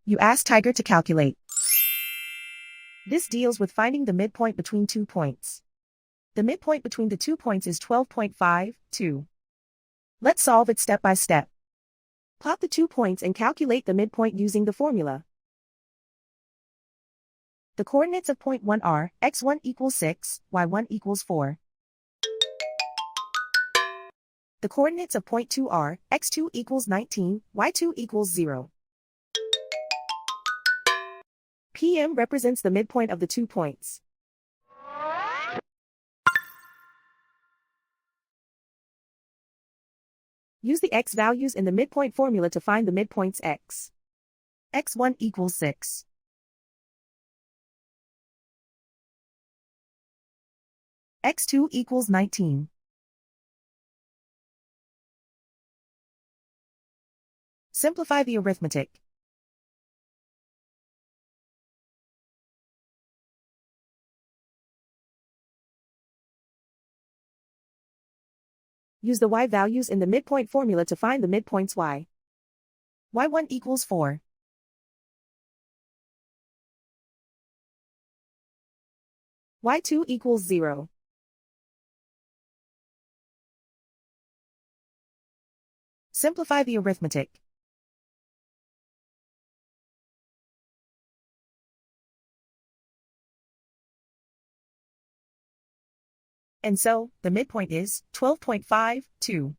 You ask Tiger to calculate. This deals with finding the midpoint between 2 points. The midpoint between the 2 points is 12.52. Let's solve it step by step. Plot the 2 points and calculate the midpoint using the formula. The coordinates of point 1 are x1 equals 6, y1 equals 4. The coordinates of point 2 are x2 equals 19, y2 equals 0. PM represents the midpoint of the 2 points. Use the x values in the midpoint formula to find the midpoints x. x1 equals 6. x2 equals 19. Simplify the arithmetic. Use the y values in the midpoint formula to find the midpoints y. y1 equals 4. y2 equals 0. Simplify the arithmetic. And so, the midpoint is 12.52.